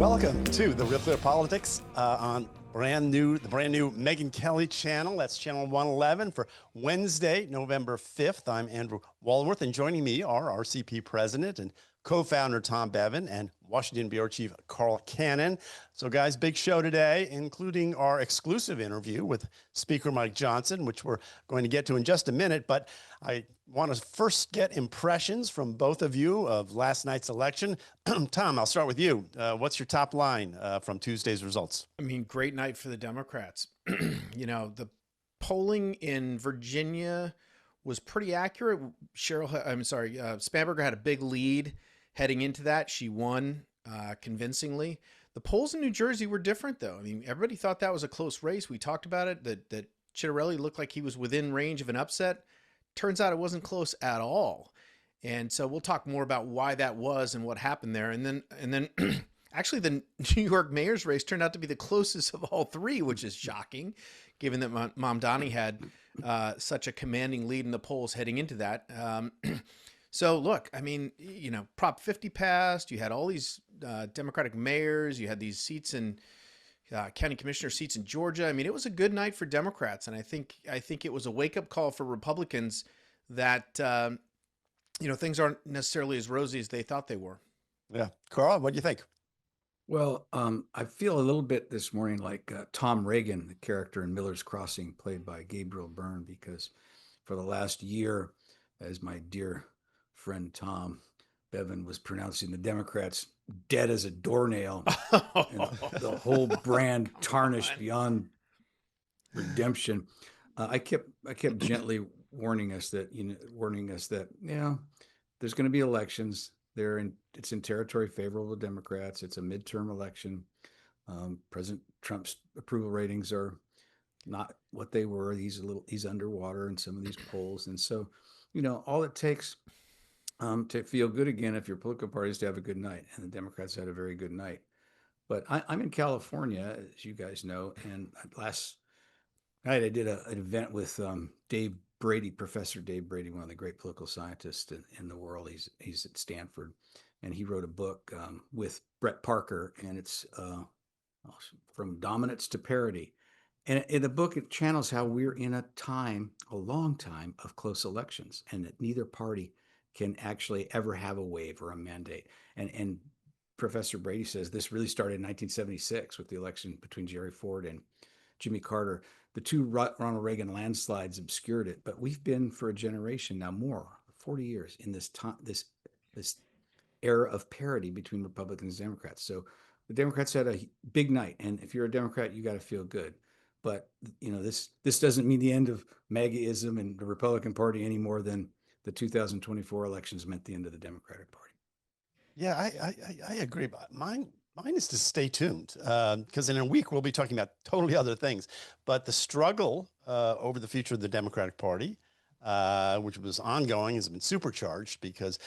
Welcome to the Real Clear Politics on the brand new Megyn Kelly channel. That's channel 111 for Wednesday, November 5th. I'm Andrew Walworth, and joining me are RCP President and co-founder Tom Bevan and Washington Bureau Chief Carl Cannon. So guys, big show today, including our exclusive interview with Speaker Mike Johnson, which we're going to get to in just a minute. But I want to first get impressions from both of you of last night's election. Tom, I'll start with you. What's your top line from Tuesday's results? I mean, great night for the Democrats. You know, the polling in Virginia was pretty accurate. Spanberger had a big lead heading into that. She won convincingly. The polls in New Jersey were different, though. I mean, everybody thought that was a close race. We talked about it, that Chitterelli looked like he was within range of an upset. Turns out it wasn't close at all. And so we'll talk more about why that was and what happened there. And then actually the New York mayor's race turned out to be the closest of all three, which is shocking, given that Mamdani had such a commanding lead in the polls heading into that. So look, I mean, you know, Prop 50 passed. You had all these Democratic mayors. You had these seats in county commissioner seats in Georgia. I mean, it was a good night for Democrats, and I think it was a wake-up call for Republicans that you know, things aren't necessarily as rosy as they thought they were. Yeah, Carl, what do you think? Well, I feel a little bit this morning like Tom Reagan, the character in Miller's Crossing, played by Gabriel Byrne, because for the last year, as my dear friend Tom Bevan was pronouncing the Democrats dead as a doornail, and the whole brand tarnished beyond redemption. I kept gently warning us that there's going to be elections. It's in territory favorable to Democrats. It's a midterm election. President Trump's approval ratings are not what they were. He's underwater in some of these polls, and so, you know, all it takes to feel good again, if your political party, is to have a good night, and the Democrats had a very good night. But I'm in California, as you guys know, and last night I did an event with Dave Brady, Professor Dave Brady, one of the great political scientists in the world. He's at Stanford, and he wrote a book with Brett Parker, and it's From Dominance to Parity. And in the book, it channels how we're in a long time of close elections, and that neither party can actually ever have a wave or a mandate. And Professor Brady says this really started in 1976 with the election between Jerry Ford and Jimmy Carter. The two Ronald Reagan landslides obscured it, but we've been for a generation now, 40 years, in this era of parity between Republicans and Democrats. So the Democrats had a big night, and if you're a Democrat, you got to feel good. But you know, this doesn't mean the end of MAGAism and the Republican Party any more than the 2024 elections meant the end of the Democratic Party. Yeah, I agree. Mine is to stay tuned, because in a week we'll be talking about totally other things. But the struggle over the future of the Democratic Party, which was ongoing, has been supercharged because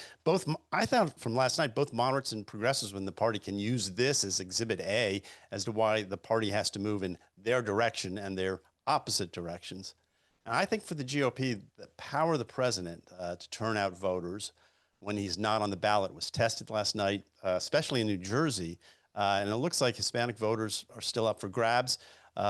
I thought from last night, both moderates and progressives in the party can use this as exhibit A as to why the party has to move in their direction and their opposite directions. And I think for the GOP, the power of the president to turn out voters when he's not on the ballot was tested last night, especially in New Jersey. And it looks like Hispanic voters are still up for grabs.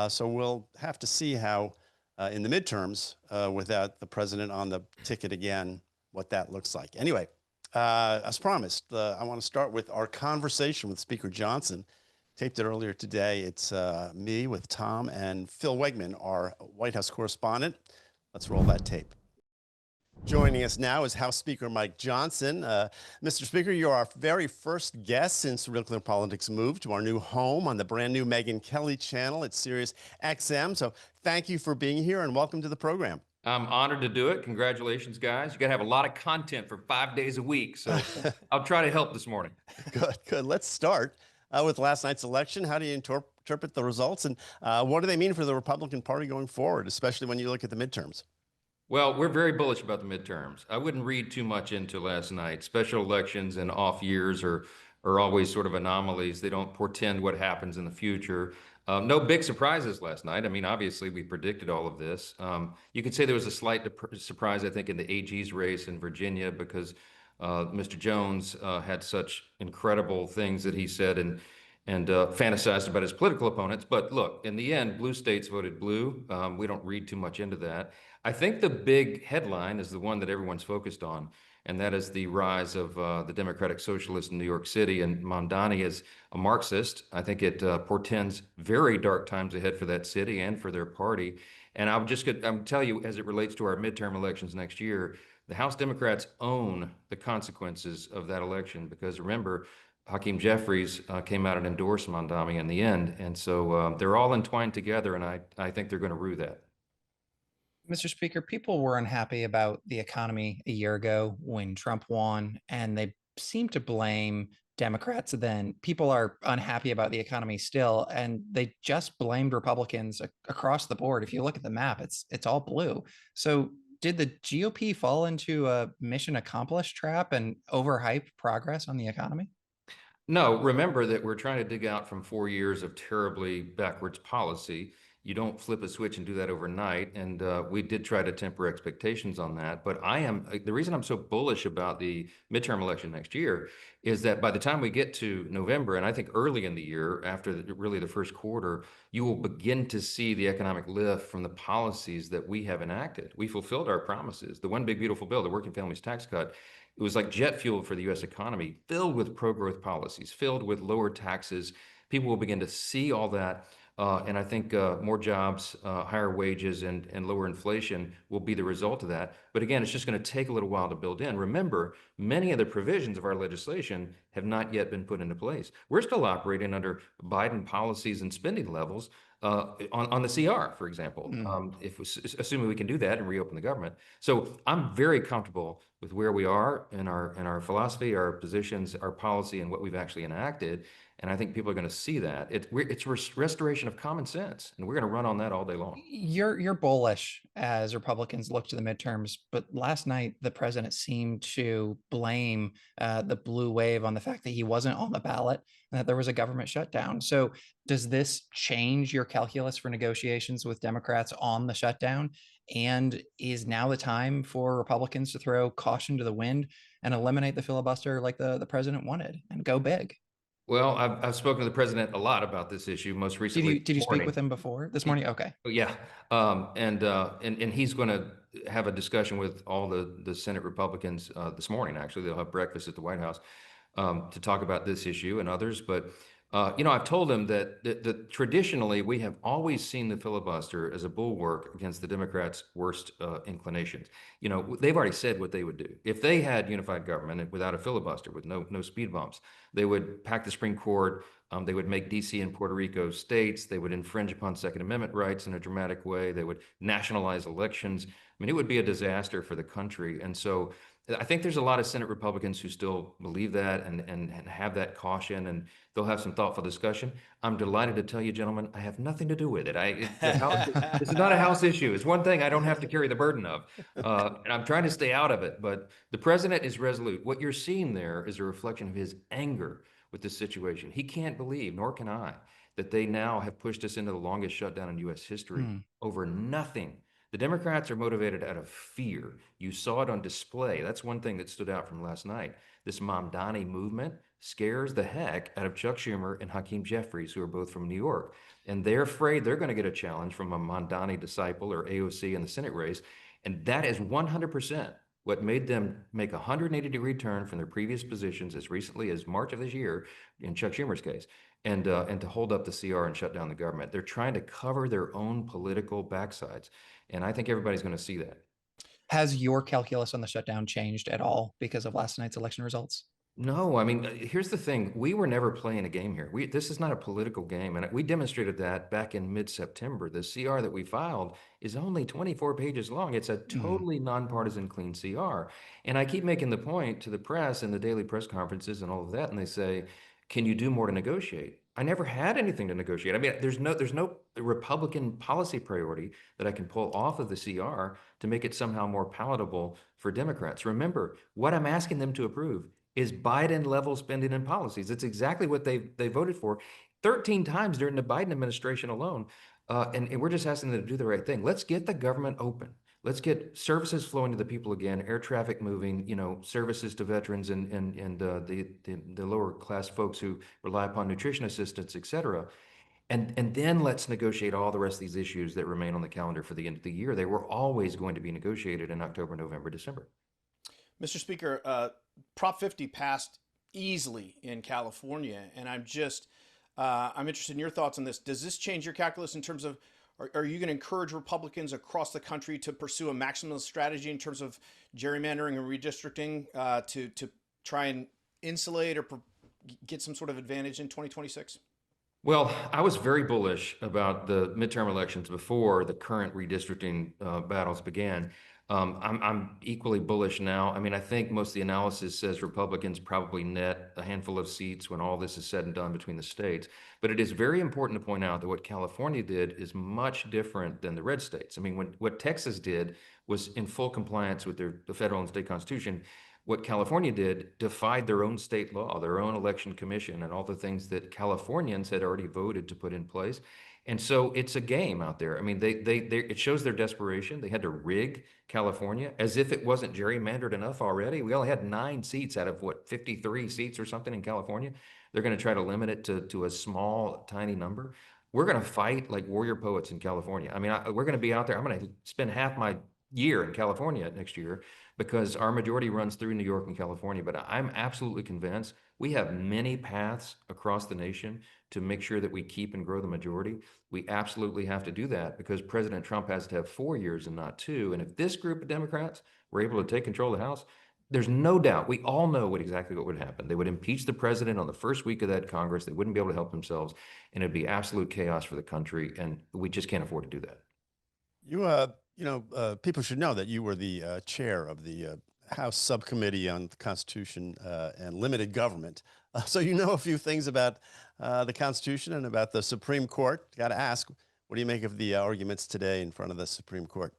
So we'll have to see how in the midterms, without the president on the ticket again, what that looks like. Anyway, as promised, I want to start with our conversation with Speaker Johnson. Taped it earlier today. It's me with Tom and Phil Wegmann, our White House correspondent. Let's roll that tape. Joining us now is House Speaker Mike Johnson. Mr. Speaker, you're our very first guest since RealClearPolitics moved to our new home on the brand new Megyn Kelly channel at Sirius XM. So thank you for being here and welcome to the program. I'm honored to do it. Congratulations, guys. You got to have a lot of content for 5 days a week. So I'll try to help this morning. Good. Let's start with last night's election. How do you interpret the results, and what do they mean for the Republican Party going forward, especially when you look at the midterms? Well, we're very bullish about the midterms. I wouldn't read too much into last night. Special elections and off years are always sort of anomalies. They don't portend what happens in the future. No big surprises last night. I mean, obviously, we predicted all of this. You could say there was a slight surprise, I think, in the AG's race in Virginia because Mr. Jones had such incredible things that he said and fantasized about his political opponents. But look, in the end, blue states voted blue. We don't read too much into that. I think the big headline is the one that everyone's focused on, and that is the rise of the Democratic Socialists in New York City. And Mamdani is a Marxist. I think it portends very dark times ahead for that city and for their party. And I'm tell you, as it relates to our midterm elections next year, the House Democrats own the consequences of that election, because remember, Hakeem Jeffries came out and endorsed Mamdani in the end. And so they're all entwined together, and I think they're going to rue that. Mr. Speaker, people were unhappy about the economy a year ago when Trump won, and they seem to blame Democrats then. People are unhappy about the economy still, and they just blamed Republicans across the board. If you look at the map, it's all blue. So did the GOP fall into a mission accomplished trap and overhype progress on the economy? No, remember that we're trying to dig out from 4 years of terribly backwards policy. You don't flip a switch and do that overnight. And we did try to temper expectations on that. But the reason I'm so bullish about the midterm election next year is that by the time we get to November, and I think early in the year, after really the first quarter, you will begin to see the economic lift from the policies that we have enacted. We fulfilled our promises. The one big beautiful bill, the working families tax cut, it was like jet fuel for the U.S. economy, filled with pro-growth policies, filled with lower taxes. People will begin to see all that. And I think more jobs, higher wages, and lower inflation will be the result of that. But again, it's just going to take a little while to build in. Remember, many of the provisions of our legislation have not yet been put into place. We're still operating under Biden policies and spending levels on the CR, for example, assuming we can do that and reopen the government. So I'm very comfortable with where we are in our philosophy, our positions, our policy, and what we've actually enacted. And I think people are going to see that. It's restoration of common sense, and we're going to run on that all day long. You're bullish as Republicans look to the midterms, but last night the president seemed to blame the blue wave on the fact that he wasn't on the ballot and that there was a government shutdown. So does this change your calculus for negotiations with Democrats on the shutdown? And is now the time for Republicans to throw caution to the wind and eliminate the filibuster like the president wanted and go big? Well, I've spoken to the president a lot about this issue. Most recently, Did you speak with him before this morning? Okay. Yeah, and he's going to have a discussion with all the Senate Republicans this morning. Actually, they'll have breakfast at the White House to talk about this issue and others. But I've told him that traditionally we have always seen the filibuster as a bulwark against the Democrats' worst inclinations. They've already said what they would do if they had unified government without a filibuster, with no speed bumps. They would pack the Supreme Court. They would make DC and Puerto Rico states. They would infringe upon Second Amendment rights in a dramatic way. They would nationalize elections. I mean, it would be a disaster for the country. And so I think there's a lot of Senate Republicans who still believe that and have that caution, and they'll have some thoughtful discussion. I'm delighted to tell you, gentlemen, I have nothing to do with it. This is not a House issue. It's one thing I don't have to carry the burden of, and I'm trying to stay out of it. But the president is resolute. What you're seeing there is a reflection of his anger with this situation. He can't believe, nor can I, that they now have pushed us into the longest shutdown in U.S. history over nothing. The Democrats are motivated out of fear. You saw it on display. That's one thing that stood out from last night. This Mamdani movement scares the heck out of Chuck Schumer and Hakeem Jeffries, who are both from New York. And they're afraid they're going to get a challenge from a Mamdani disciple or AOC in the Senate race. And that is 100% what made them make a 180-degree turn from their previous positions as recently as March of this year, in Chuck Schumer's case, and to hold up the CR and shut down the government. They're trying to cover their own political backsides. And I think everybody's going to see that. Has your calculus on the shutdown changed at all because of last night's election results? No, I mean, here's the thing. We were never playing a game here. This is not a political game. And we demonstrated that back in mid-September. The CR that we filed is only 24 pages long. It's a totally nonpartisan, clean CR. And I keep making the point to the press and the daily press conferences and all of that. And they say, can you do more to negotiate? I never had anything to negotiate. I mean, there's no Republican policy priority that I can pull off of the CR to make it somehow more palatable for Democrats. Remember, what I'm asking them to approve is Biden-level spending and policies. It's exactly what they voted for 13 times during the Biden administration alone. And we're just asking them to do the right thing. Let's get the government open. Let's get services flowing to the people again, air traffic moving, services to veterans and the lower class folks who rely upon nutrition assistance, et cetera. And then let's negotiate all the rest of these issues that remain on the calendar for the end of the year. They were always going to be negotiated in October, November, December. Mr. Speaker, Prop 50 passed easily in California, and I'm interested in your thoughts on this. Does this change your calculus in terms of, are you going to encourage Republicans across the country to pursue a maximalist strategy in terms of gerrymandering and redistricting to try and insulate or get some sort of advantage in 2026? Well, I was very bullish about the midterm elections before the current redistricting battles began. I'm equally bullish now. I mean, I think most of the analysis says Republicans probably net a handful of seats when all this is said and done between the states. But it is very important to point out that what California did is much different than the red states. I mean, what Texas did was in full compliance with the federal and state constitution. What California did defied their own state law, their own election commission, and all the things that Californians had already voted to put in place. And so it's a game out there. I mean, it shows their desperation. They had to rig California as if it wasn't gerrymandered enough already. We only had 9 seats out of 53 seats or something in California. They're going to try to limit it to a small, tiny number. We're going to fight like warrior poets in California. I mean, we're going to be out there. I'm going to spend half my year in California next year because our majority runs through New York and California. But I'm absolutely convinced we have many paths across the nation to make sure that we keep and grow the majority. We absolutely have to do that because President Trump has to have 4 years and not 2. And if this group of Democrats were able to take control of the House, there's no doubt, we all know exactly what would happen. They would impeach the president on the first week of that Congress. They wouldn't be able to help themselves, and it'd be absolute chaos for the country. And we just can't afford to do that. People should know that you were the chair of the House Subcommittee on the Constitution and Limited Government. So you know a few things about the Constitution and about the Supreme Court. Got to ask, what do you make of the arguments today in front of the Supreme Court?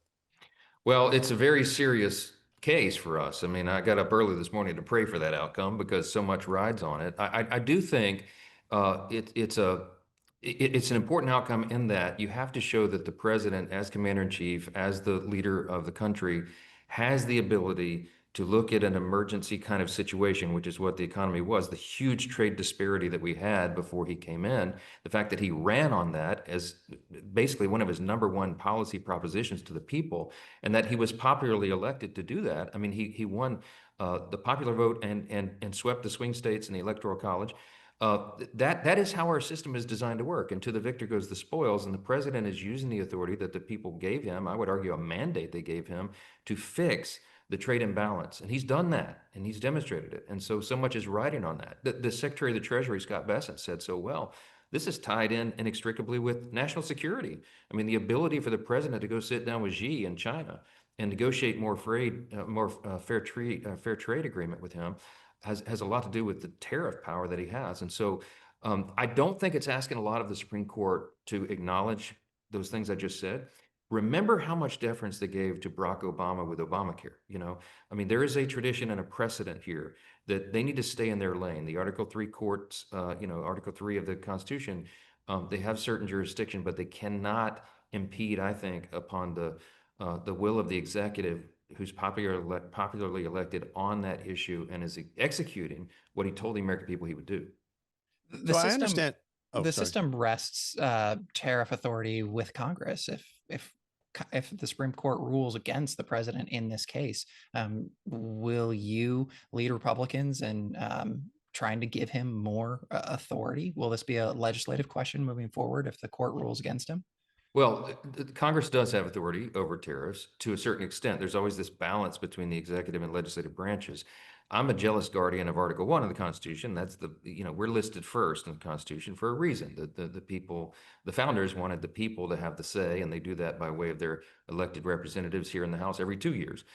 Well, it's a very serious case for us. I mean, I got up early this morning to pray for that outcome because so much rides on it. I do think it's an important outcome in that you have to show that the president, as commander in chief, as the leader of the country, has the ability to look at an emergency kind of situation, which is what the economy was, the huge trade disparity that we had before he came in, the fact that he ran on that as basically one of his #1 policy propositions to the people, and that he was popularly elected to do that. I mean, he won the popular vote and swept the swing states in the Electoral College. That is how our system is designed to work. And to the victor goes the spoils. And the president is using the authority that the people gave him, I would argue a mandate they gave him, to fix the trade imbalance. And he's done that, and he's demonstrated it. And so much is riding on that. The Secretary of the Treasury, Scott Bessent, said so well, this is tied in inextricably with national security. I mean, the ability for the president to go sit down with Xi in China and negotiate more fair trade agreement with him has a lot to do with the tariff power that he has. And so I don't think it's asking a lot of the Supreme Court to acknowledge those things I just said. Remember how much deference they gave to Barack Obama with Obamacare. I mean, there is a tradition and a precedent here that they need to stay in their lane. The Article 3 courts, Article 3 of the Constitution, they have certain jurisdiction, but they cannot impede, I think, upon the will of the executive, who's popularly elected on that issue and is executing what he told the American people he would do. I understand. The system rests tariff authority with Congress. If the Supreme Court rules against the president in this case, will you lead Republicans in trying to give him more authority? Will this be a legislative question moving forward if the court rules against him? Well, Congress does have authority over tariffs to a certain extent. There's always this balance between the executive and legislative branches. I'm a jealous guardian of Article 1 of the Constitution. That's we're listed first in the Constitution for a reason. The people, the founders wanted the people to have the say, and they do that by way of their elected representatives here in the House every 2 years.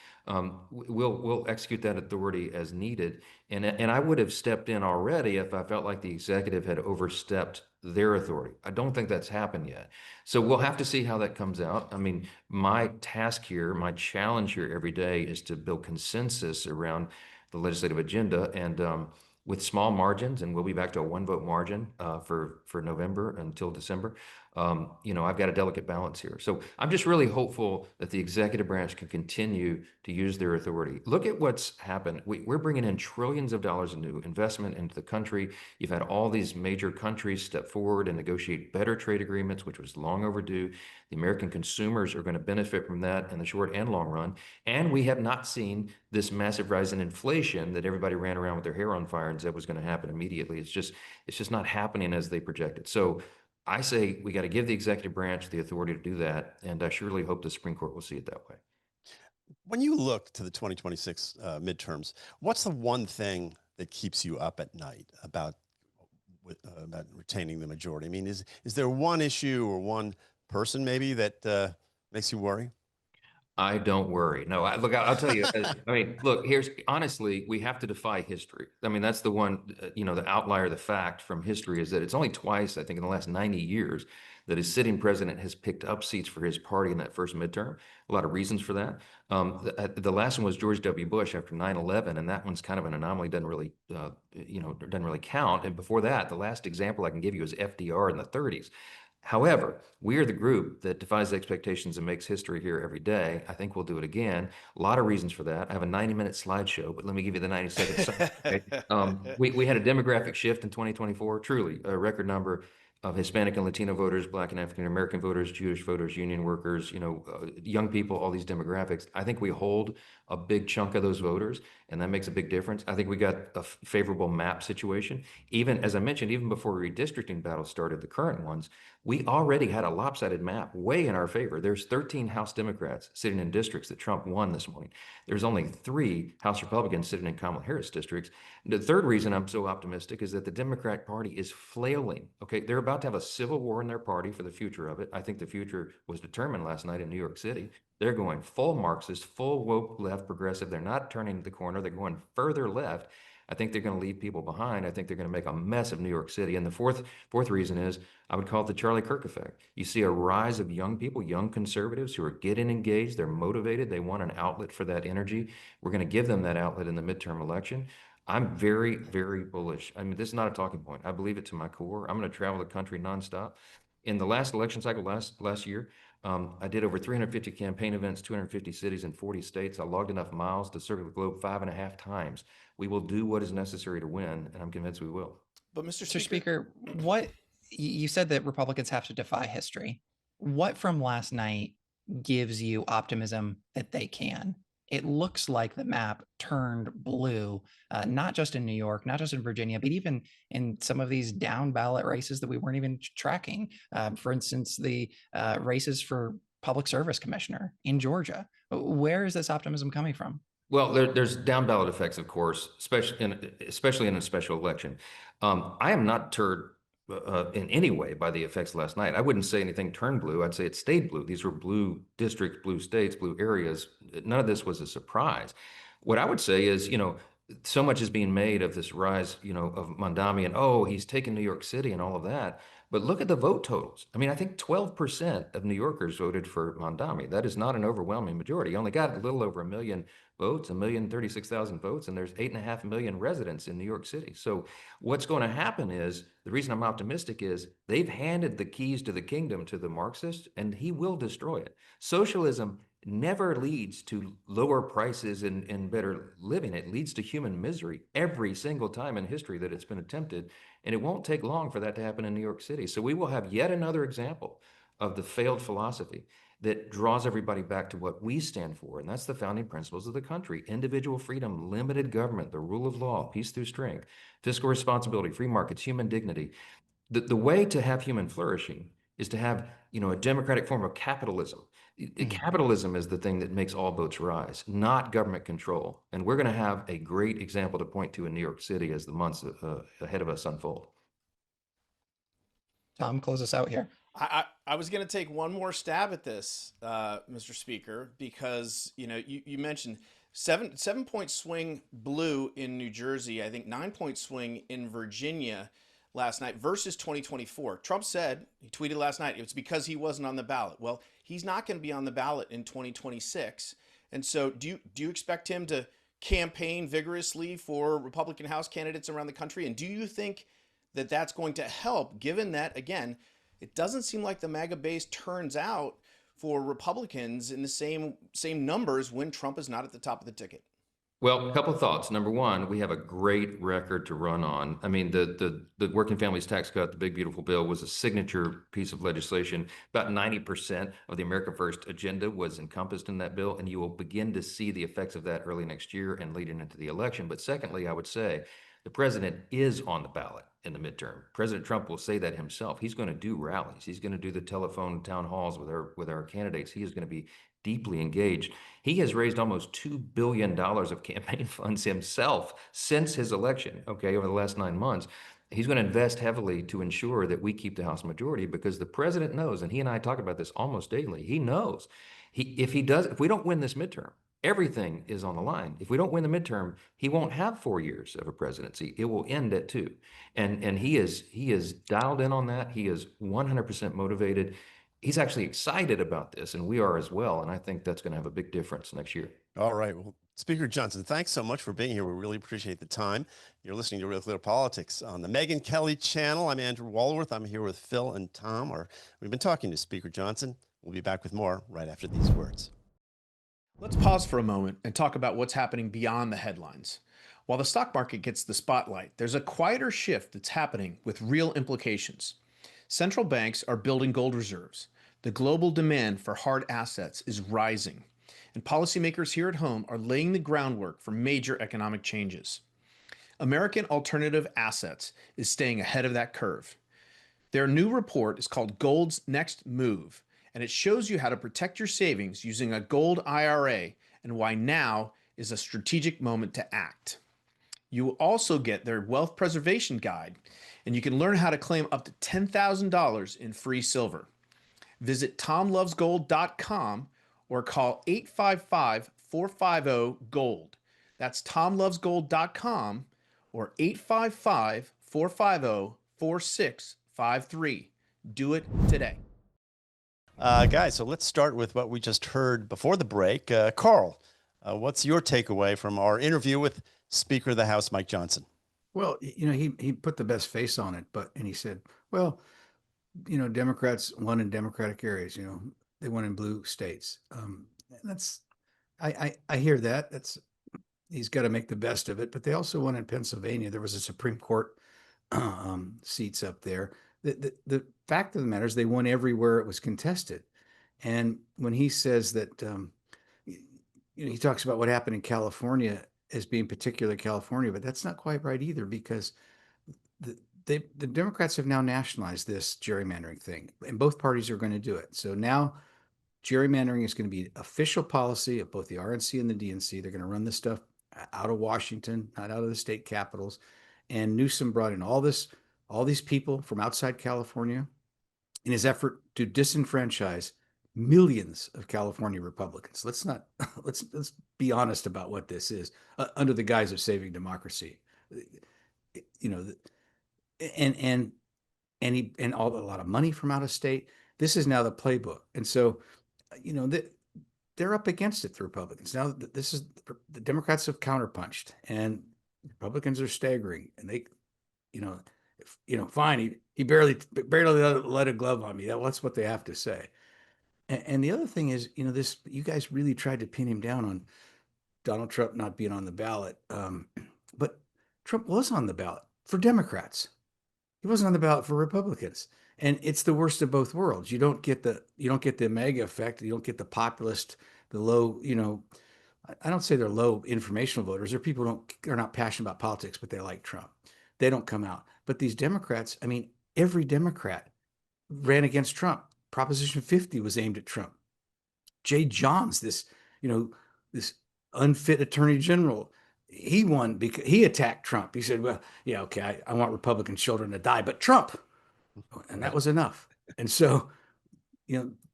We'll execute that authority as needed. And I would have stepped in already if I felt like the executive had overstepped their authority. I don't think that's happened yet. So we'll have to see how that comes out. I mean, my task here, my challenge here every day is to build consensus around the legislative agenda, and with small margins, and we'll be back to a 1-vote margin for November until December. I've got a delicate balance here. So I'm just really hopeful that the executive branch can continue to use their authority. Look at what's happened. We're bringing in trillions of dollars in new investment into the country. You've had all these major countries step forward and negotiate better trade agreements, which was long overdue. The American consumers are going to benefit from that in the short and long run. And we have not seen this massive rise in inflation that everybody ran around with their hair on fire and said was going to happen immediately. It's just not happening as they projected. So I say we got to give the executive branch the authority to do that, and I surely hope the Supreme Court will see it that way. When you look to the 2026 midterms, what's the one thing that keeps you up at night about retaining the majority? I mean, is there one issue or one person maybe that makes you worry? I don't worry. No, I'll tell you. I mean, look, honestly, we have to defy history. I mean, that's the one, the outlier, the fact from history is that it's only twice, I think, in the last 90 years that a sitting president has picked up seats for his party in that first midterm. A lot of reasons for that. The last one was George W. Bush after 9/11, and that one's kind of an anomaly, doesn't really count. And before that, the last example I can give you is FDR in the 30s. However, we are the group that defies expectations and makes history here every day. I think we'll do it again. A lot of reasons for that. I have a 90-minute slideshow, but let me give you the 90-second summary. We had a demographic shift in 2024, truly a record number of Hispanic and Latino voters, Black and African American voters, Jewish voters, union workers, young people, all these demographics. I think we hold a big chunk of those voters, and that makes a big difference. I think we got a favorable map situation. Even, as I mentioned, even before redistricting battles started, the current ones, we already had a lopsided map way in our favor. There's 13 House Democrats sitting in districts that Trump won this morning. There's only 3 House Republicans sitting in Kamala Harris districts. The third reason I'm so optimistic is that the Democrat Party is flailing. Okay, they're about to have a civil war in their party for the future of it. I think the future was determined last night in New York City. They're going full Marxist, full woke left progressive. They're not turning the corner. They're going further left. I think they're going to leave people behind. I think they're going to make a mess of New York City. And the fourth reason is I would call it the Charlie Kirk effect. You see a rise of young people, young conservatives who are getting engaged. They're motivated. They want an outlet for that energy. We're going to give them that outlet in the midterm election. I'm very, very bullish. I mean, this is not a talking point. I believe it to my core. I'm going to travel the country nonstop. In the last election cycle last year, I did over 350 campaign events, 250 cities in 40 states. I logged enough miles to circle the globe 5.5 times. We will do what is necessary to win, and I'm convinced we will. But Mr. Mr. Speaker, what you said that Republicans have to defy history. What from last night gives you optimism that they can? It looks like the map turned blue, not just in New York, not just in Virginia, but even in some of these down ballot races that we weren't even tracking. For instance, the races for public service commissioner in Georgia. Where is this optimism coming from? Well, there's down ballot effects, of course, especially in a special election. I am not deterred in any way by the effects last night. I wouldn't say anything turned blue. I'd say it stayed blue. These were blue districts, blue states, blue areas. None of this was a surprise. What I would say is, so much is being made of this rise, of Mondami and, oh, he's taken New York City and all of that. But look at the vote totals. I mean, I think 12% of New Yorkers voted for Mondami. That is not an overwhelming majority. He only got a little over 1 million votes, 1,036,000 votes, and there's 8.5 million residents in New York City. So what's going to happen is, the reason I'm optimistic is they've handed the keys to the kingdom to the Marxist, and he will destroy it. Socialism never leads to lower prices and better living. It leads to human misery every single time in history that it's been attempted. And it won't take long for that to happen in New York City. So we will have yet another example of the failed philosophy that draws everybody back to what we stand for. And that's the founding principles of the country: individual freedom, limited government, the rule of law, peace through strength, fiscal responsibility, free markets, human dignity. The way to have human flourishing is to have, a democratic form of capitalism. Capitalism is the thing that makes all boats rise, not government control. And we're going to have a great example to point to in New York City as the months ahead of us unfold. Tom, close us out here. I was going to take one more stab at this, Mr. Speaker, because, you mentioned 7-point swing blue in New Jersey, I think 9-point swing in Virginia last night versus 2024. Trump said, he tweeted last night, it's because he wasn't on the ballot. Well, he's not going to be on the ballot in 2026. And so do you expect him to campaign vigorously for Republican House candidates around the country? And do you think that that's going to help, given that, again, it doesn't seem like the MAGA base turns out for Republicans in the same numbers when Trump is not at the top of the ticket. Well, a couple of thoughts. Number one, we have a great record to run on. I mean, the Working Families Tax Cut, the Big Beautiful Bill, was a signature piece of legislation. About 90% of the America First agenda was encompassed in that bill, and you will begin to see the effects of that early next year and leading into the election. But secondly, I would say the president is on the ballot in the midterm. President Trump will say that himself. He's going to do rallies. He's going to do the telephone town halls with our candidates. He is going to be deeply engaged. He has raised almost $2 billion of campaign funds himself since his election, okay, over the last 9 months. He's going to invest heavily to ensure that we keep the House majority, because the president knows, and he and I talk about this almost daily, he knows if we don't win this midterm, everything is on the line. If we don't win the midterm, he won't have 4 years of a presidency. It will end at 2. And he is dialed in on that. He is 100% motivated. He's actually excited about this, and we are as well. And I think that's going to have a big difference next year. All right. Well, Speaker Johnson, thanks so much for being here. We really appreciate the time. You're listening to Real Clear Politics on the Megyn Kelly channel. I'm Andrew Walworth. I'm here with Phil and Tom. We've been talking to Speaker Johnson. We'll be back with more right after these words. Let's pause for a moment and talk about what's happening beyond the headlines. While the stock market gets the spotlight, there's a quieter shift that's happening with real implications. Central banks are building gold reserves. The global demand for hard assets is rising, and policymakers here at home are laying the groundwork for major economic changes. American Alternative Assets is staying ahead of that curve. Their new report is called Gold's Next Move, and it shows you how to protect your savings using a gold IRA and why now is a strategic moment to act. You will also get their wealth preservation guide, and you can learn how to claim up to $10,000 in free silver. Visit TomLovesGold.com or call 855-450-GOLD. That's TomLovesGold.com or 855-450-4653. Do it today. Guys, so let's start with what we just heard before the break. Carl, what's your takeaway from our interview with Speaker of the House, Mike Johnson? Well, he put the best face on it, and he said, well, Democrats won in Democratic areas, they won in blue states. I hear that. He's got to make the best of it, but they also won in Pennsylvania. There was a Supreme Court seats up there. The fact of the matter is they won everywhere it was contested. And when he says that, he talks about what happened in California as being particular California, but that's not quite right either, because the Democrats have now nationalized this gerrymandering thing, and both parties are going to do it. So now gerrymandering is going to be official policy of both the RNC and the DNC. They're going to run this stuff out of Washington, not out of the state capitals. And Newsom brought in all these people from outside California in his effort to disenfranchise millions of California Republicans. Let's be honest about what this is, under the guise of saving democracy. And a lot of money from out of state. This is now the playbook. And so, they're up against it, the Republicans. Now, this is the Democrats have counterpunched, and Republicans are staggering, and they, fine. He barely let a glove on me. That's what they have to say. And the other thing is, you guys really tried to pin him down on Donald Trump not being on the ballot. But Trump was on the ballot for Democrats. He wasn't on the ballot for Republicans. And it's the worst of both worlds. You don't get the mega effect. You don't get the populist, the low, I don't say they're low informational voters. They're people who are not passionate about politics, but they like Trump. They don't come out. But these Democrats, every Democrat ran against Trump. Proposition 50 was aimed at Trump. Jay Johns, this unfit attorney general, he won because he attacked Trump. He said, well, yeah, okay, I want Republican children to die, but Trump. And that was enough. And so,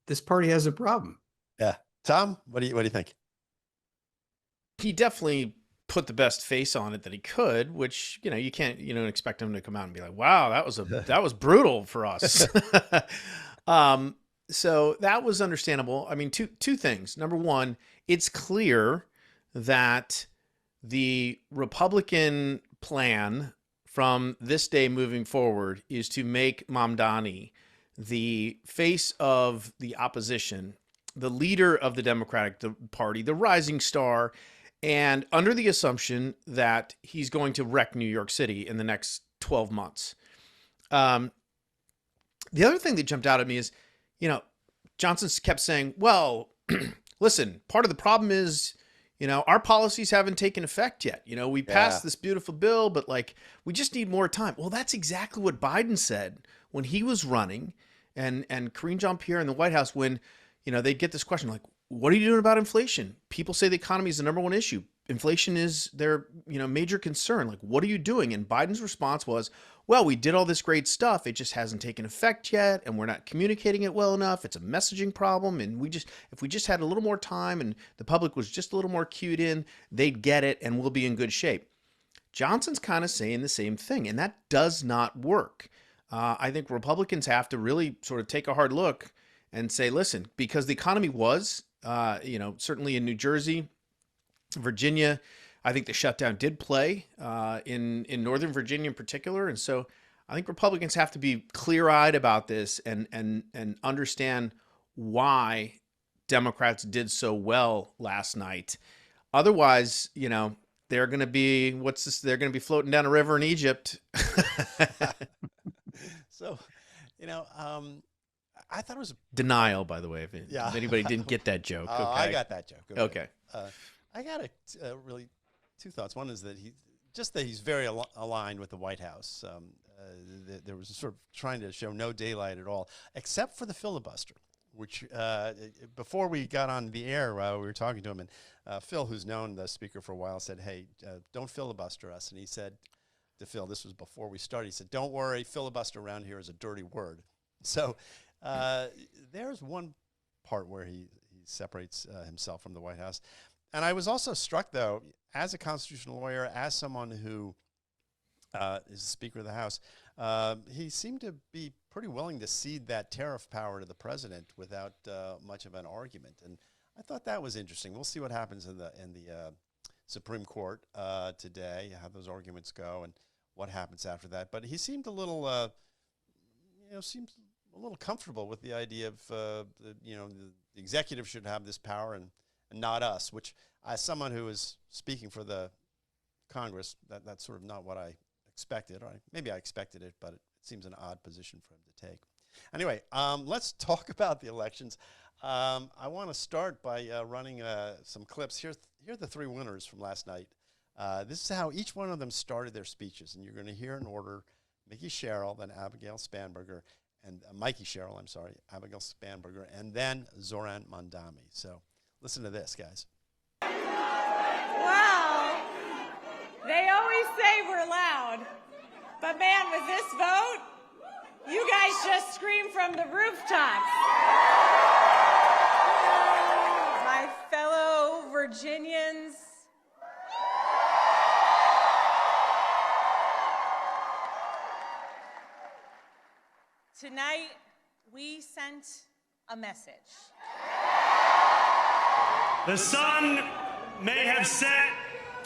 this party has a problem. Yeah. Tom, what do you think? He definitely put the best face on it that he could, which, you can't, expect him to come out and be like, wow, that was brutal for us. So that was understandable. Two things. Number one, it's clear that the Republican plan from this day moving forward is to make Mamdani the face of the opposition, the leader of the Democratic Party, the rising star, and under the assumption that he's going to wreck New York City in the next 12 months. The other thing that jumped out at me is, Johnson kept saying, well, listen, part of the problem is, our policies haven't taken effect yet. We passed this beautiful bill, but we just need more time. Well, that's exactly what Biden said when he was running, and Karine Jean-Pierre in the White House, when, they'd get this question like, what are you doing about inflation? People say the economy is the number one issue. Inflation is their, major concern. Like, what are you doing? And Biden's response was, well, we did all this great stuff. It just hasn't taken effect yet, and we're not communicating it well enough. It's a messaging problem, and if we just had a little more time and the public was just a little more cued in, they'd get it, and we'll be in good shape. Johnson's kind of saying the same thing, and that does not work. I think Republicans have to really sort of take a hard look and say, listen, because the economy was, certainly in New Jersey, Virginia, I think the shutdown did play in Northern Virginia in particular. And so I think Republicans have to be clear-eyed about this and understand why Democrats did so well last night. Otherwise, they're going to be, they're going to be floating down a river in Egypt. So, I thought it was denial, by the way, if anybody didn't get that joke. Okay. I got that joke. Okay. I got really two thoughts. One is that he's very aligned with the White House. There was sort of trying to show no daylight at all, except for the filibuster, which before we got on the air, we were talking to him, and Phil, who's known the speaker for a while, said, hey, don't filibuster us. And he said to Phil, this was before we started, he said, don't worry, filibuster around here is a dirty word. So there's one part where he separates himself from the White House. And I was also struck, though, as a constitutional lawyer, as someone who is the Speaker of the House, he seemed to be pretty willing to cede that tariff power to the president without much of an argument. And I thought that was interesting. We'll see what happens in the Supreme Court today, how those arguments go, and what happens after that. But he seemed a little, seems a little comfortable with the idea of, the executive should have this power and not us, which as someone who is speaking for the Congress, that's sort of not what I expected. Or maybe I expected it, but it seems an odd position for him to take. Anyway, let's talk about the elections. I want to start by running some clips. Here are the three winners from last night. This is how each one of them started their speeches, and you're going to hear in order: Mickey Sherrill, then Abigail Spanberger, and Mikey Sherrill, I'm sorry, Abigail Spanberger, and then Zoran Mandami. So listen to this, guys. Well, they always say we're loud, but man, with this vote, you guys just scream from the rooftops. My fellow Virginians, tonight we sent a message. The sun may have set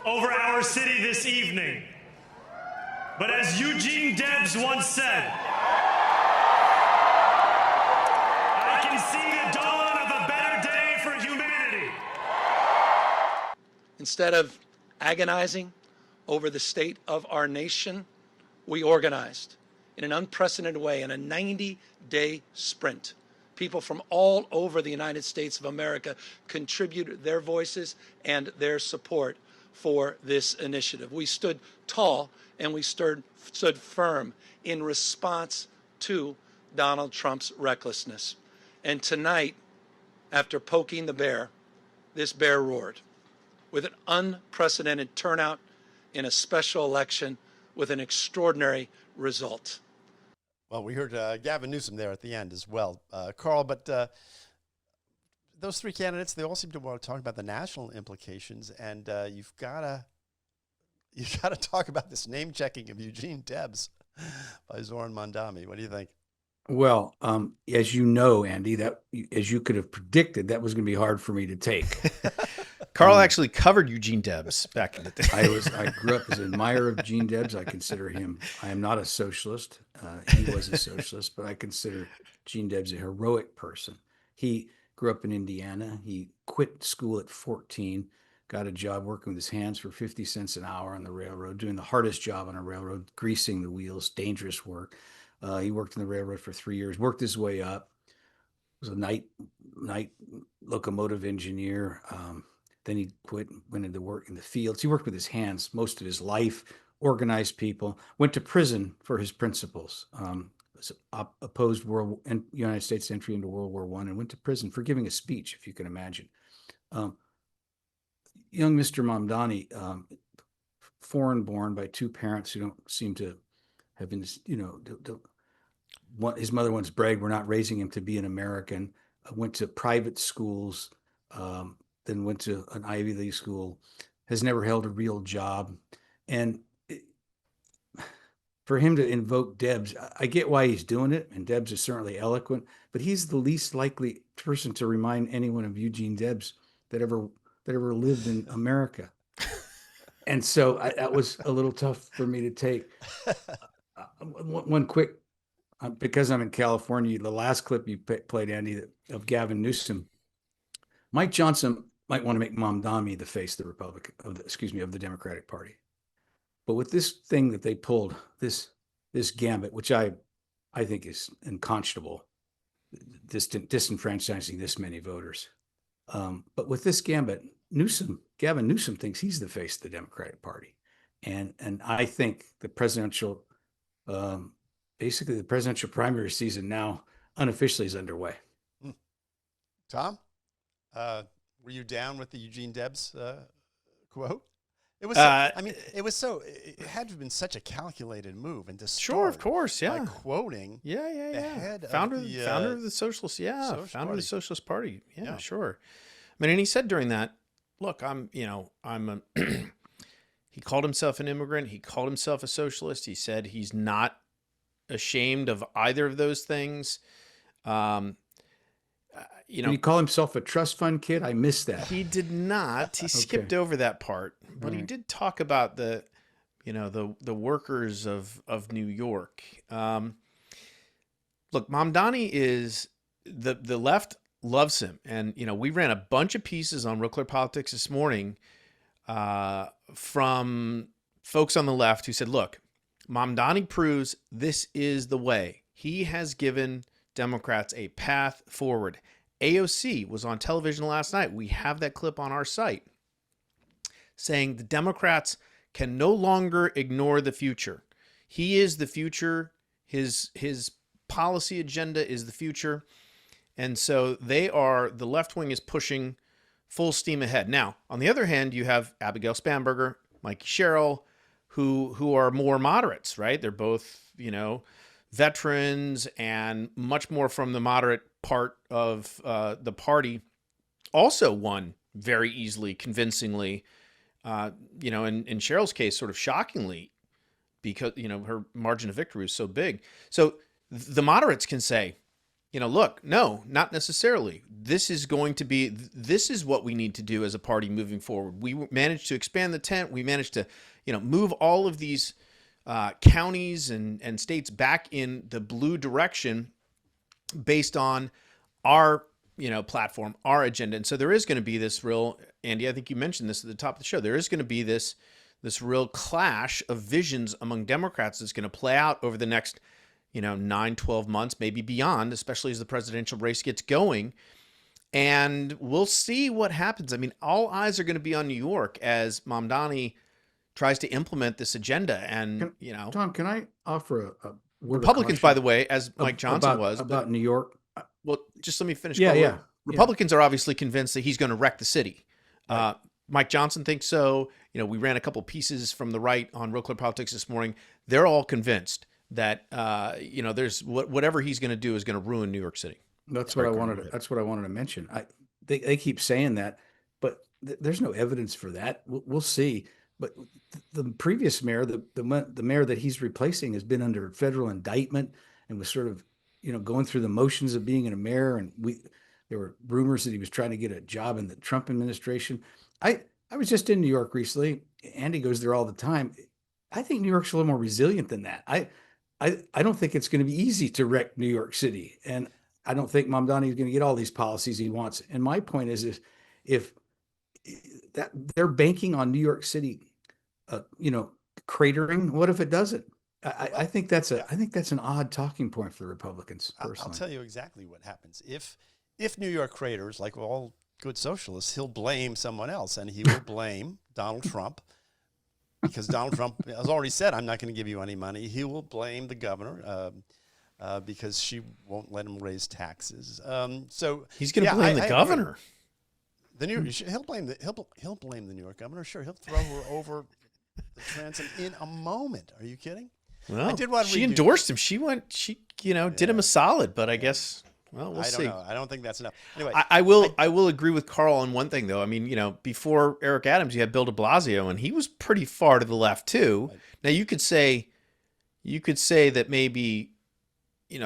over our city this evening, but as Eugene Debs once said, I can see the dawn of a better day for humanity. Instead of agonizing over the state of our nation, we organized in an unprecedented way in a 90-day sprint. People from all over the United States of America contributed their voices and their support for this initiative. We stood tall and we stood firm in response to Donald Trump's recklessness. And tonight, after poking the bear, this bear roared with an unprecedented turnout in a special election with an extraordinary result. Well, we heard Gavin Newsom there at the end as well, Carl. But those three candidates, they all seem to want to talk about the national implications, and you've got to talk about this name checking of Eugene Debs by Zoran Mandami. What do you think? Well, as you know, Andy, that as you could have predicted, that was going to be hard for me to take. Carl actually covered Eugene Debs back in the day. I grew up as an admirer of Gene Debs. I consider him. I am not a socialist. He was a socialist, but I consider Gene Debs a heroic person. He grew up in Indiana. He quit school at 14, got a job working with his hands for 50 cents an hour on the railroad, doing the hardest job on a railroad, greasing the wheels, dangerous work. He worked in the railroad for 3 years, worked his way up, was a night locomotive engineer. Then he quit, went into work in the fields. He worked with his hands most of his life, organized people, went to prison for his principles, opposed United States entry into World War I, and went to prison for giving a speech, if you can imagine. Young Mr. Mamdani, foreign born by two parents who don't seem to have been, his mother once bragged, we're not raising him to be an American, went to private schools, then went to an Ivy League school, has never held a real job. And for him to invoke Debs, I get why he's doing it, and Debs is certainly eloquent, but he's the least likely person to remind anyone of Eugene Debs that ever lived in America. And so that was a little tough for me to take. One quick, because I'm in California, the last clip you played, Andy, of Gavin Newsom, Mike Johnson might want to make Mamdani the face of the Democratic Party. But with this thing that they pulled, this gambit, which I think is unconscionable, disenfranchising this many voters. But with this gambit, Gavin Newsom thinks he's the face of the Democratic Party. And I think the presidential primary season now unofficially is underway. Tom, were you down with the Eugene Debs quote? It was. It had to have been such a calculated move, and to start, sure, of course, yeah, by quoting, the head founder of the Socialist, Socialist founder of the Socialist Party, Yeah. Sure. I mean, and he said during that, look, he called himself an immigrant. He called himself a socialist. He said he's not ashamed of either of those things. Did he call himself a trust fund kid? I missed that. He did not. He skipped over that part, but he did talk about the workers of New York. Look, Mamdani is the left loves him, and we ran a bunch of pieces on RealClearPolitics this morning from folks on the left who said, look, Mamdani proves this is the way. He has given Democrats a path forward. AOC was on television last night. We have that clip on our site saying the Democrats can no longer ignore the future. He is the future. His policy agenda is the future. And so the left wing is pushing full steam ahead. Now, on the other hand, you have Abigail Spanberger, Mikey Sherrill, who are more moderates, right? They're both, veterans and much more from the moderate part of the party. Also won very easily, convincingly, in Sherrill's case, sort of shockingly, because, her margin of victory was so big. So the moderates can say, look, no, not necessarily. This is what we need to do as a party moving forward. We managed to expand the tent. We managed to, move all of these counties and states back in the blue direction based on our, platform, our agenda. And so there is going to be this real, Andy, I think you mentioned this at the top of the show, there is going to be this real clash of visions among Democrats that's going to play out over the next 9, 12 months, maybe beyond, especially as the presidential race gets going. And we'll see what happens. I mean, all eyes are going to be on New York as Mamdani tries to implement this agenda. And, Tom, can I offer a word Republicans, by the way, as Mike Johnson was. About New York? Well, just let me finish. Yeah. Republicans are obviously convinced that he's going to wreck the city. Right. Mike Johnson thinks so. We ran a couple pieces from the right on RealClearPolitics this morning. They're all convinced that there's whatever he's going to do is going to ruin New York City. That's what I wanted to mention. They keep saying that, but there's no evidence for that. We'll see. But the previous mayor, the mayor that he's replacing, has been under federal indictment and was sort of going through the motions of being a mayor. And there were rumors that he was trying to get a job in the Trump administration. I was just in New York recently. Andy goes there all the time. I think New York's a little more resilient than that. I I don't think it's going to be easy to wreck New York City. And I don't think Mamdani is going to get all these policies he wants. And my point is if that they're banking on New York City, cratering, what if it doesn't? I think that's an odd talking point for the Republicans. Personally, I'll tell you exactly what happens. If New York craters, like all good socialists, he'll blame someone else, and he will blame Donald Trump, because Donald Trump has already said, I'm not going to give you any money. He will blame the governor because she won't let him raise taxes. So he's going to blame the governor. He'll blame the New York governor. Sure, he'll throw her over the transom in a moment. Are you kidding? Well, she endorsed him. She did him a solid, but I guess, well, we'll see. I don't think that's enough. Anyway, I will agree with Carl on one thing, though. I mean, before Eric Adams, you had Bill de Blasio, and he was pretty far to the left too. Right. Now you could say that maybe,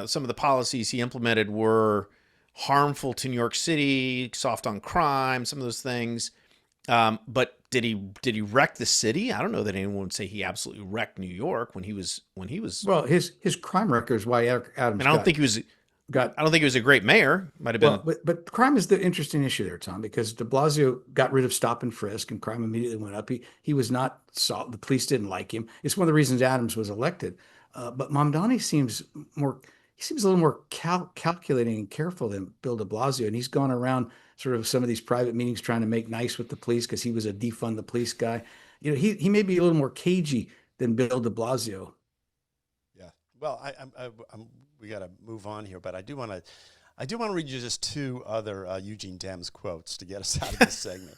some of the policies he implemented were harmful to New York City, soft on crime, some of those things. But did he wreck the city? I don't know that anyone would say he absolutely wrecked New York when he was. Well, his crime record is why Eric Adams. I don't think he was a great mayor. Might have been. But crime is the interesting issue there, Tom, because de Blasio got rid of stop and frisk, and crime immediately went up. He was not sought. The police didn't like him. It's one of the reasons Adams was elected. But Mamdani seems a little more calculating and careful than Bill de Blasio, and he's gone around sort of some of these private meetings trying to make nice with the police because he was a defund the police guy. He may be a little more cagey than Bill de Blasio. Yeah. Well, we got to move on here, but I do want to read you just two other Eugene Debs quotes to get us out of this segment.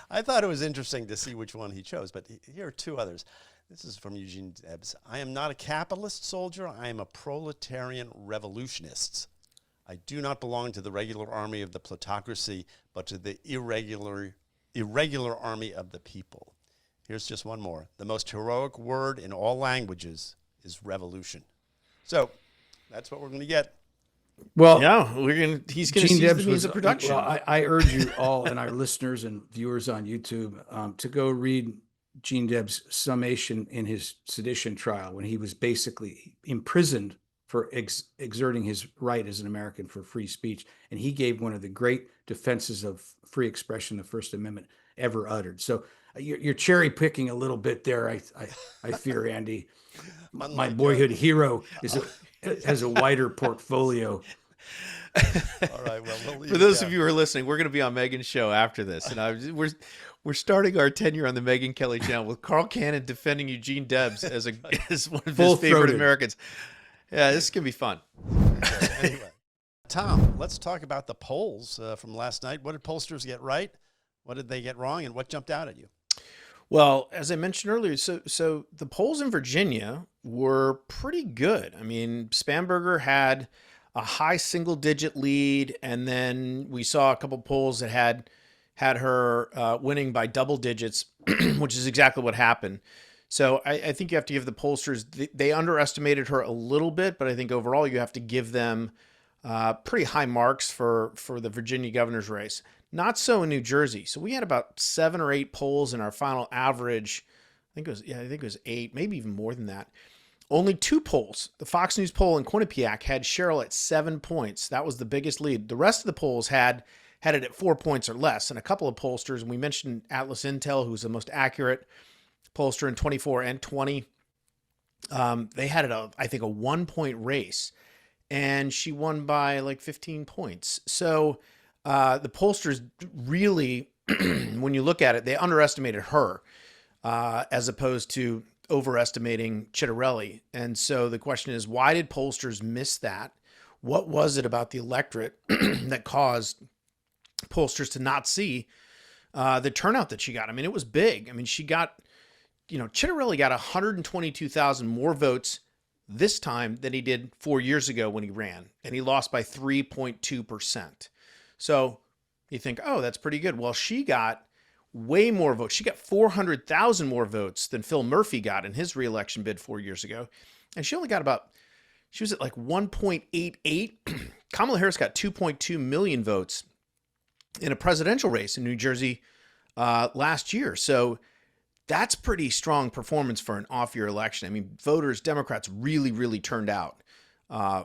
I thought it was interesting to see which one he chose, but here are two others. This is from Eugene Debs. I am not a capitalist soldier. I am a proletarian revolutionist. I do not belong to the regular army of the plutocracy, but to the irregular army of the people. Here's just one more. The most heroic word in all languages is revolution. So that's what we're going to get. Well, yeah, he's going to seize the means of production. Well, I urge you all and our listeners and viewers on YouTube to go read Gene Debs' summation in his sedition trial when he was basically imprisoned for exerting his right as an American for free speech. And he gave one of the great defenses of free expression the First Amendment ever uttered. So you're cherry picking a little bit there, I fear, Andy. My boyhood hero has a wider portfolio. All right, well, for those of you who are listening, we're going to be on Megyn's show after this. And we're starting our tenure on the Megyn Kelly channel with Carl Cannon defending Eugene Debs as one of his favorite Americans. Yeah, this is going to be fun. Anyway, Tom, let's talk about the polls from last night. What did pollsters get right? What did they get wrong? And what jumped out at you? Well, as I mentioned earlier, so the polls in Virginia were pretty good. I mean, Spanberger had a high single-digit lead, and then we saw a couple polls that had her winning by double digits, which is exactly what happened. So I think you have to give the pollsters, they underestimated her a little bit, but I think overall you have to give them pretty high marks for the Virginia governor's race. Not so in New Jersey. So we had about 7 or 8 polls in our final average. I think it was 8, maybe even more than that. Only 2 polls. The Fox News poll in Quinnipiac had Cheryl at 7 points. That was the biggest lead. The rest of the polls had it at 4 points or less. And a couple of pollsters, and we mentioned Atlas Intel, who's the most accurate pollster in 24 and 20. They had it, I think, a 1-point race, and she won by like 15 points. So the pollsters really, when you look at it, they underestimated her as opposed to overestimating Chitterelli. And so the question is, why did pollsters miss that? What was it about the electorate that caused pollsters to not see the turnout that she got? I mean, it was big. I mean, she got, Chitterelli got 122,000 more votes this time than he did 4 years ago when he ran, and he lost by 3.2%. So you think, oh, that's pretty good. Well, she got way more votes. She got 400,000 more votes than Phil Murphy got in his reelection bid 4 years ago. And she only got she was at like 1.88. Kamala Harris got 2.2 million votes in a presidential race in New Jersey last year. So that's pretty strong performance for an off-year election. I mean, voters, Democrats really, really turned out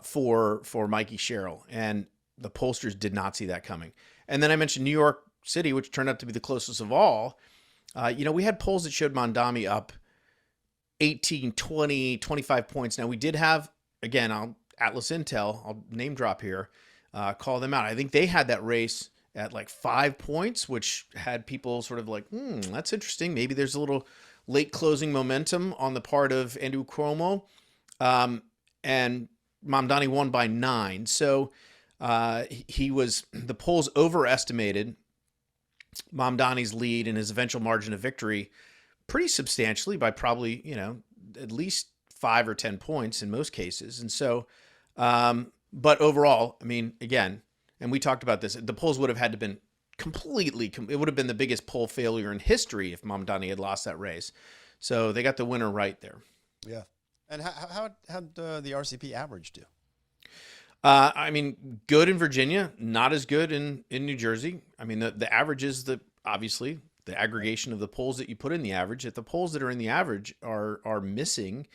for Mikey Sherrill, and the pollsters did not see that coming. And then I mentioned New York City, which turned out to be the closest of all. We had polls that showed Mamdani up 18, 20, 25 points. Now, we did have, again, Atlas Intel, I'll name drop here, call them out. I think they had that race at like 5 points, which had people sort of like, that's interesting. Maybe there's a little late closing momentum on the part of Andrew Cuomo. And Mamdani won by 9. So the polls overestimated Mamdani's lead and his eventual margin of victory pretty substantially by probably, at least 5 or 10 points in most cases. And so, but overall, I mean, again, and we talked about this, the polls would have had to been it would have been the biggest poll failure in history if Mamdani had lost that race. So they got the winner right there. Yeah. And how'd the RCP average do? I mean, good in Virginia, not as good in New Jersey. I mean, the average is obviously the aggregation of the polls that you put in the average. If the polls that are in the average are missing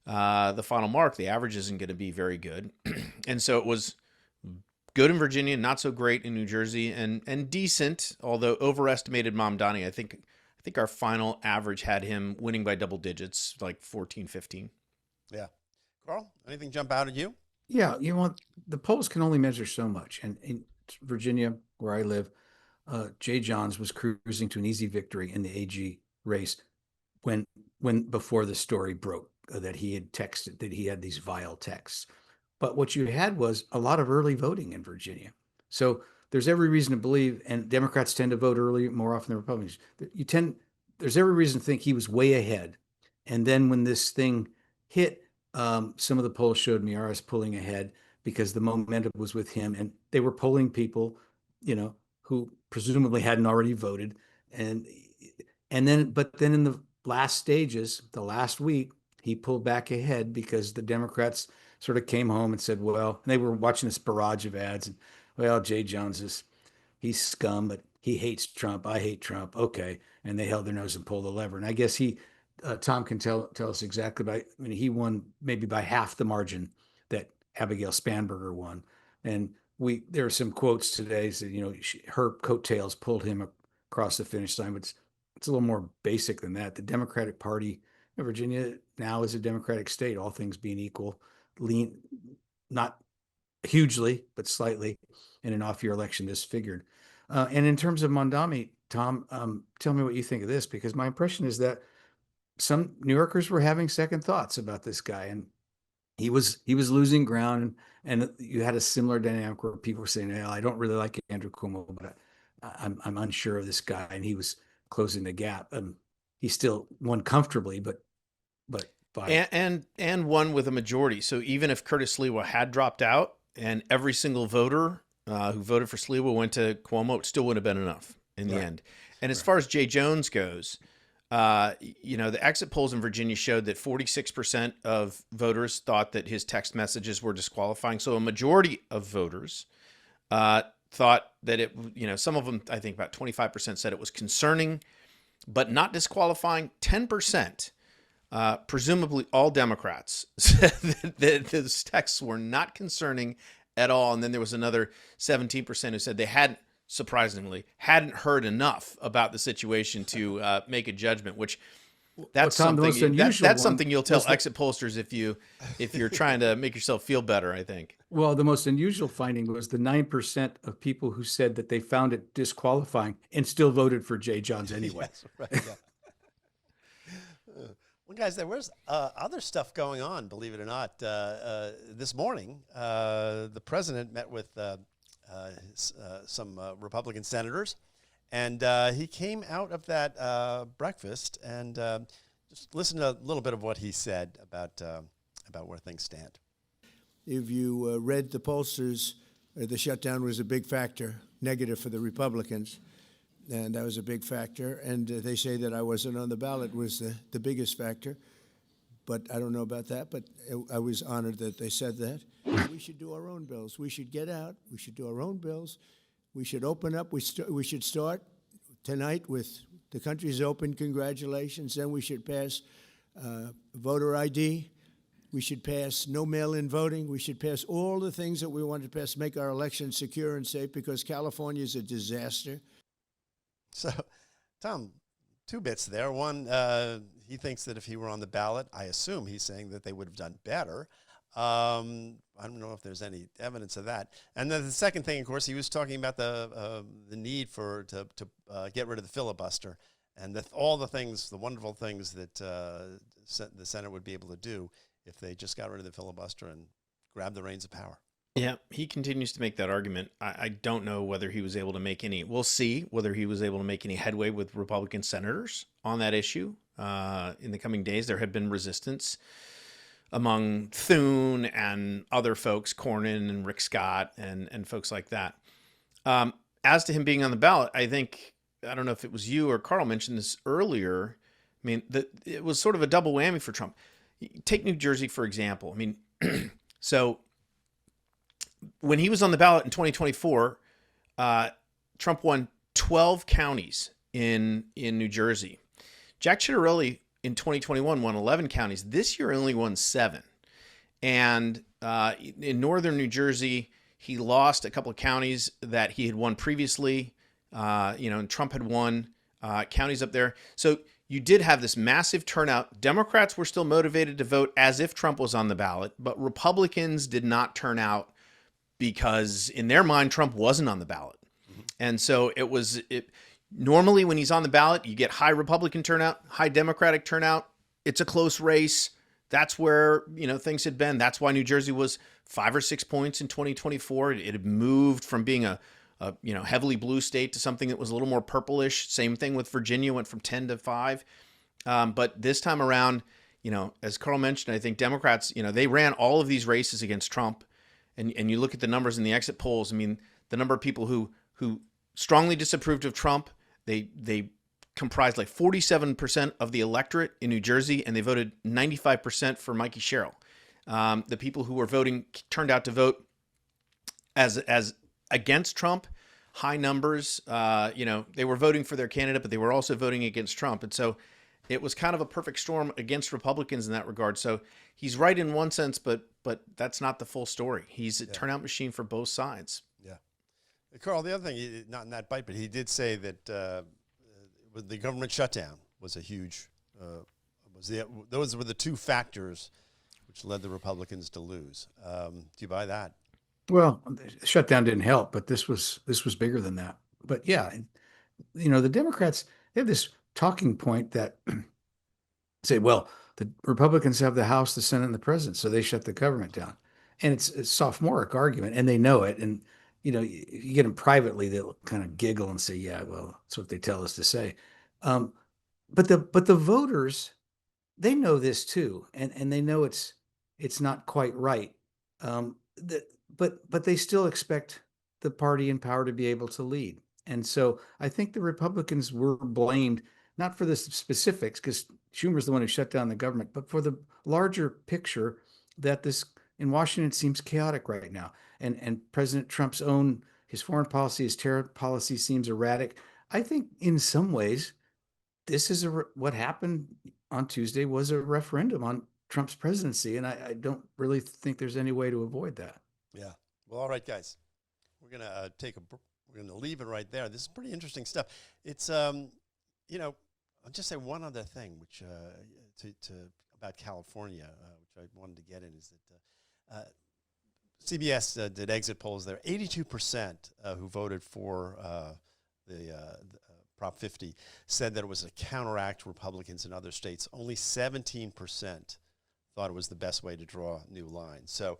the final mark, the average isn't going to be very good. And so it was good in Virginia, not so great in New Jersey, and decent, although overestimated Mamdani. I think our final average had him winning by double digits, like 14, 15. Yeah. Carl, anything jump out at you? Yeah, the polls can only measure so much. And in Virginia, where I live, Jay Johns was cruising to an easy victory in the AG race when before the story broke that he had texted, that he had these vile texts. But what you had was a lot of early voting in Virginia. So there's every reason to believe, and Democrats tend to vote early more often than Republicans. There's every reason to think he was way ahead. And then when this thing hit, some of the polls showed Miaras pulling ahead because the momentum was with him, and they were polling people, who presumably hadn't already voted. But then in the last stages, the last week, he pulled back ahead because the Democrats sort of came home and said, well, and they were watching this barrage of ads, and well, Jay Jones he's scum, but he hates Trump. I hate Trump. Okay. And they held their nose and pulled the lever. And I guess Tom can tell us exactly he won maybe by half the margin that Abigail Spanberger won. And there are some quotes today that, her coattails pulled him across the finish line, but it's a little more basic than that. The Democratic Party in Virginia now is a Democratic state, all things being equal, lean, not hugely, but slightly in an off-year election disfigured. And in terms of Mamdani, Tom, tell me what you think of this, because my impression is that some New Yorkers were having second thoughts about this guy, and he was losing ground, and you had a similar dynamic where people were saying, I don't really like Andrew Cuomo, but I'm unsure of this guy, and he was closing the gap. He still won comfortably, but by and won with a majority. So even if Curtis Sliwa had dropped out and every single voter who voted for Sliwa went to Cuomo, it still wouldn't have been enough in the end. And as far as Jay Jones goes, the exit polls in Virginia showed that 46% of voters thought that his text messages were disqualifying. So a majority of voters thought that some of them, I think about 25% said it was concerning, but not disqualifying. 10%, presumably all Democrats, said that those texts were not concerning at all. And then there was another 17% who said they hadn't heard enough about the situation to make a judgment, which that's something you'll tell exit pollsters if you're trying to make yourself feel better, I think. Well, the most unusual finding was the 9% of people who said that they found it disqualifying and still voted for Jay Johns anyway. Yes, right, yeah. Well, guys, there was other stuff going on, believe it or not. This morning, the president met with some Republican senators, and he came out of that breakfast and just listen to a little bit of what he said about where things stand. If you read the pollsters, the shutdown was a big factor, negative for the Republicans, and that was a big factor. And they say that I wasn't on the ballot was the biggest factor, but I don't know about that. But I was honored that they said that. We should do our own bills. We should get out. We should do our own bills. We should open up. We should start tonight with The country's open. Congratulations. Then we should pass voter ID. We should pass no mail-in voting. We should pass all the things that we want to pass, make our elections secure and safe, because California is a disaster. So, Tom, two bits there. One, he thinks that if he were on the ballot, I assume he's saying that they would have done better. I don't know if there's any evidence of that. And then the second thing, of course, he was talking about the need to get rid of the filibuster and all the things, the wonderful things that the Senate would be able to do if they just got rid of the filibuster and grabbed the reins of power. Yeah, he continues to make that argument. I don't know whether he was able to make any. We'll see whether he was able to make any headway with Republican senators on that issue in the coming days. There had been resistance among Thune and other folks, Cornyn and Rick Scott and folks like that. As to him being on the ballot, I don't know if it was you or Carl mentioned this earlier. I mean, it was sort of a double whammy for Trump. Take New Jersey, for example. I mean, so when he was on the ballot in 2024, Trump won 12 counties in New Jersey. Jack Ciattarelli in 2021 won 11 counties. This year only won 7. And in northern New Jersey, he lost a couple of counties that he had won previously. And Trump had won counties up there. So you did have this massive turnout. Democrats were still motivated to vote as if Trump was on the ballot, but Republicans did not turn out because in their mind, Trump wasn't on the ballot. Mm-hmm. And so normally when he's on the ballot, you get high Republican turnout, high Democratic turnout. It's a close race. That's where, things had been. That's why New Jersey was 5 or 6 points in 2024. It had moved from being a heavily blue state to something that was a little more purplish. Same thing with Virginia, went from 10 to 5. But this time around, as Carl mentioned, I think Democrats, they ran all of these races against Trump. And you look at the numbers in the exit polls. I mean, the number of people who strongly disapproved of Trump, they comprised like 47% of the electorate in New Jersey, and they voted 95% for Mikey Sherrill. The people who were voting turned out to vote as against Trump, high numbers. They were voting for their candidate, but they were also voting against Trump. And so it was kind of a perfect storm against Republicans in that regard. So he's right in one sense, but that's not the full story. He's a turnout machine for both sides. Yeah. Carl, the other thing, not in that bite, but he did say that the government shutdown was a huge, those were the two factors which led the Republicans to lose. Do you buy that? Well, the shutdown didn't help, but this was bigger than that. But yeah, the Democrats, they have this talking point that say, well, the Republicans have the House, the Senate, and the President, so they shut the government down. And it's a sophomoric argument, and they know it. And, you get them privately, they'll kind of giggle and say, yeah, well, that's what they tell us to say. But the voters, they know this too, and they know it's not quite right. But they still expect the party in power to be able to lead. And so I think the Republicans were blamed, not for the specifics, because Schumer's the one who shut down the government, but for the larger picture that this in Washington seems chaotic right now. And President Trump's his foreign policy, his terror policy seems erratic. I think in some ways, this is what happened on Tuesday was a referendum on Trump's presidency. And I don't really think there's any way to avoid that. Yeah. Well, all right, guys, we're going to we're going to leave it right there. This is pretty interesting stuff. It's, I'll just say one other thing, which, about California, which I wanted to get in is that, CBS did exit polls there. 82% who voted for the Prop 50 said that it was a counteract Republicans in other states. Only 17% thought it was the best way to draw new lines. So,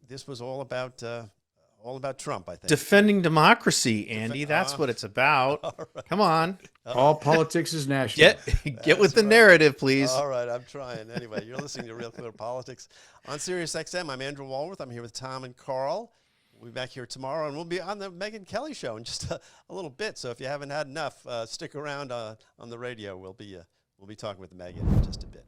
this was all about Trump, I think. Defending democracy, Andy. That's what it's about. Right. Come on. All politics is national. Get with the narrative, please. All right, I'm trying. Anyway, you're listening to Real Clear Politics on Sirius XM. I'm Andrew Walworth. I'm here with Tom and Carl. We'll be back here tomorrow, and we'll be on the Megyn Kelly Show in just a little bit. So if you haven't had enough, stick around on the radio. We'll be talking with Megyn in just a bit.